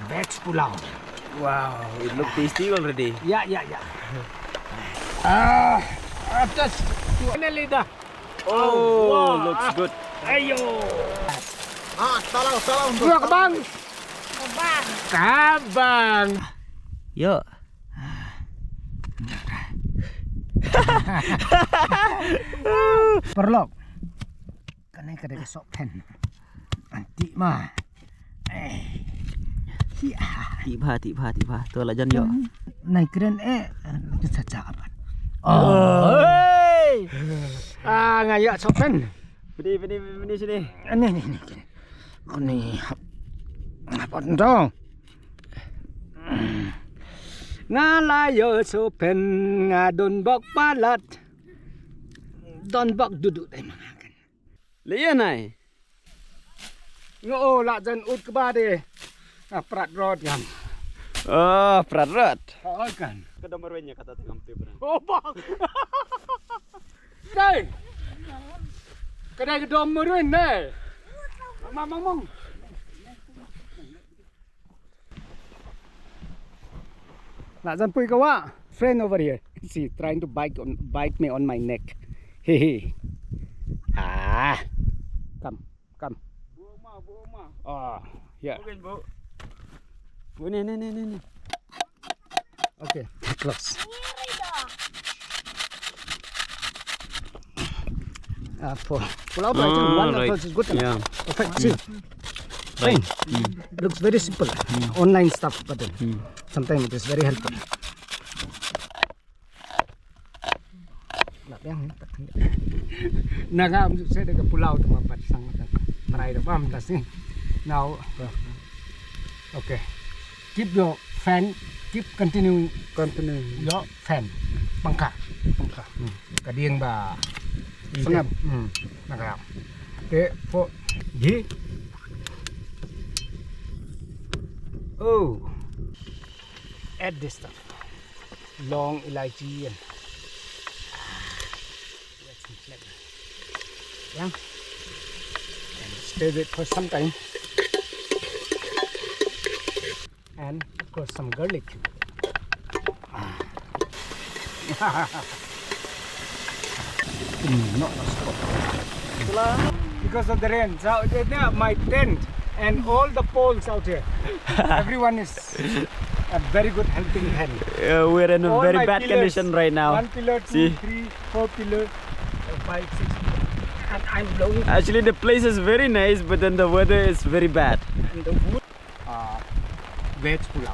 veg pulao. Wow, it looks tasty already. Yeah. Just finally the. Oh, wow. looks good. Ayo. Salah untuk Dua kabang. Kabang. Yo. Perlok. Kan ai kada sok pen. Anti mah. Tiba. Tu lah jan yo. Nai keren itu saja apa. Oh. Hey. Ngayak sok pen. Bini sini. Ini. Ini. Apa dong? Ngalayo sopen ngadon bok palat. Don bok duduk ay mangakan. Lian ai. Ngo la jan ut ke bade. Prat rod yan. Oh, prat. Oh kan. Kada Marwein kata tengam tu berang. Oh bang. Dai. Kedai gedom Marwein dai. Mang. Nak sampai kawa. Friend over here. See, trying to bite me on my neck. Hehe. Come. Buoma. Oh, yeah. Bukan, Bu. Bu ni. Okay, close. Pulao belajar one approach is good enough. Yeah. Perfect. See, fine. Looks very simple. Online stuff, but sometimes it is very helpful. Naga saya dekat pulau tu mampat sangat marai dah paham tak sih? Now, okay. Keep your fan. Keep continue your fan. Pangka. Kadiang ba. Sengap. Nakap. Okay. For ghee. Oh. Add this stuff. Long elaichi and get some flavor. Yeah. And stir it for some time. And of course some garlic. Not because of the rain. So my tent and all the poles out here. Everyone is a very good helping hand. We're in a All very my bad pillars, condition right now. 1 pillar, 2, See? 3, 4 pillars, 5, 6 pillars. And I'm blowing. Actually, the place is very nice, but then the weather is very bad. And the wood. Veg pulao.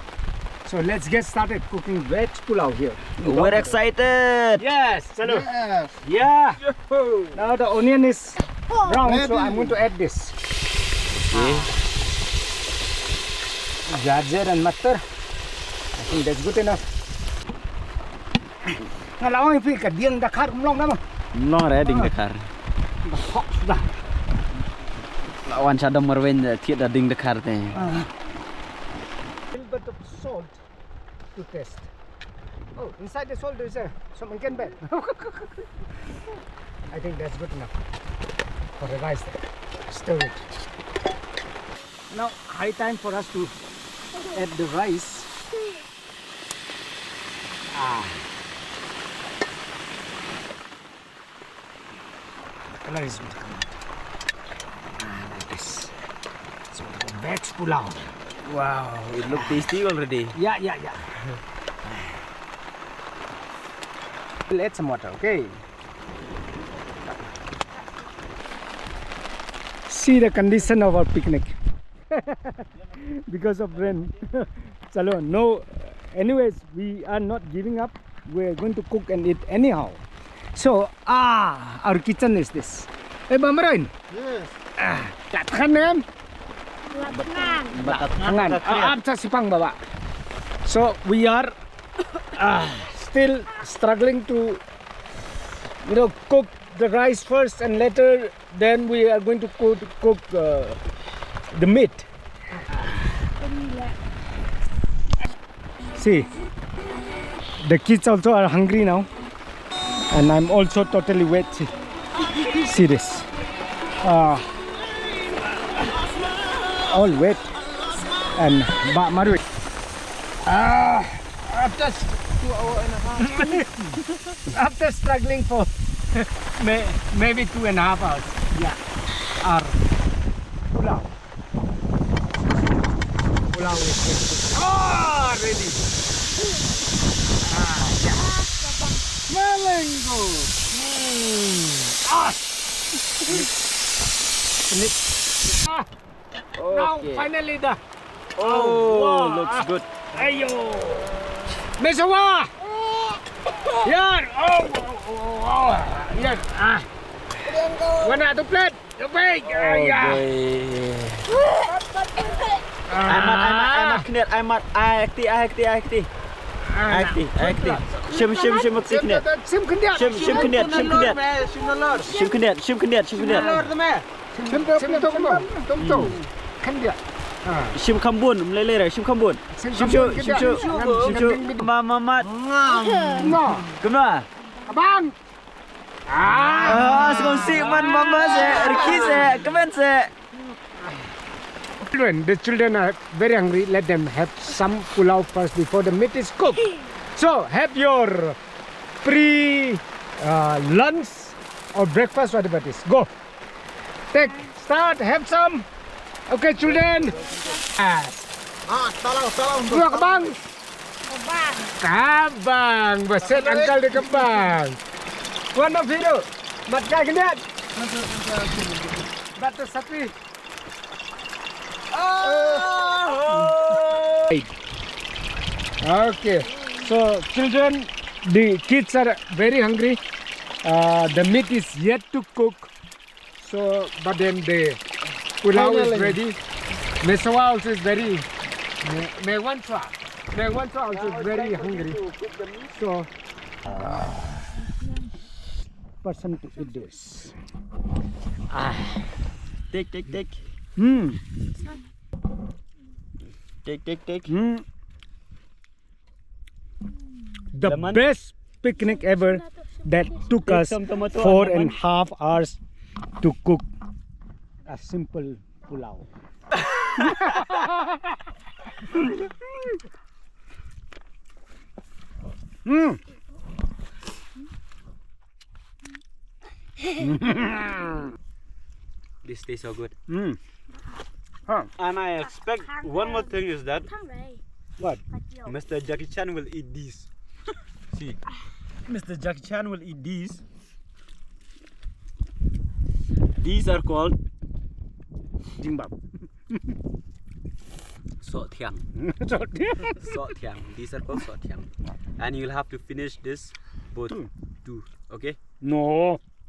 So let's get started cooking veg pulao here. We're excited. Yes, hello. Yes. Yeah. Now the onion is brown, so I'm going to add this. Gajar and mustard. I think that's good enough. Ngalau ini ka diang dakar umlong nama. Long reading the car. Hot sudah. Lawan sada Marwein tiada ding the car te. Little bit of salt to taste. Oh, inside the salt there is some onion bed. I think that's good enough for the rice. Stir it. Now high time for us to add the rice. The color is good. Like this. So veg pulao. Wow, it looks tasty already. Yeah. We'll add some water, okay? See the condition of our picnic. Because of rain. Chalo, no. Anyways, we are not giving up. We're going to cook and eat anyhow. So, our kitchen is this. Hey, Marwein. Yes. Latakan kan? Bakat Tangan. Sa sipang baba. So we are still struggling to, cook the rice first, and later then we are going to cook the meat. See, the kids also are hungry now, and I'm also totally wet. See this. All wet. and Marwein. After 2 hours and a half. after struggling for maybe 2.5 hours, yeah, our Pulao. Pulao is ready. Yeah. Smelling good. Now finally the Oh, looks good. Ayo. Mesawa. Yan. Yan. One out of plate. The big. Yeah. Akti. Shim kambun, melelera, shim kambun. Shim Mama. No. Kena. Abang. Sekongsi man mama se, Ricky se, kemen se. The children are very hungry. Let them have some pulao first before the meat is cooked. So have your lunch or breakfast, whatever it is. Go. Start. Have some. Okay, children. Tolong. Dua kebang. Kabang. Baset angkal di kebang. One of you. Mat kai kendiat. Batu sapi. Okay, so children, the kids are very hungry. The meat is yet to cook. So, but then the pulao is ready. Mesawa also is very. Meghalaya also is very hungry. So, person to eat this. Take. Take. The Lemon. best picnic ever that took us some tomato and 4.5 hours to cook a simple pulao. This tastes so good. Huh. And I expect one more thing is that What? Mr. Jackie Chan will eat these. See, Mr. Jackie Chan will eat these. These are called Jimbab. so thiang. So thiang. These are called so thiang. And you'll have to finish this both two. Okay? No.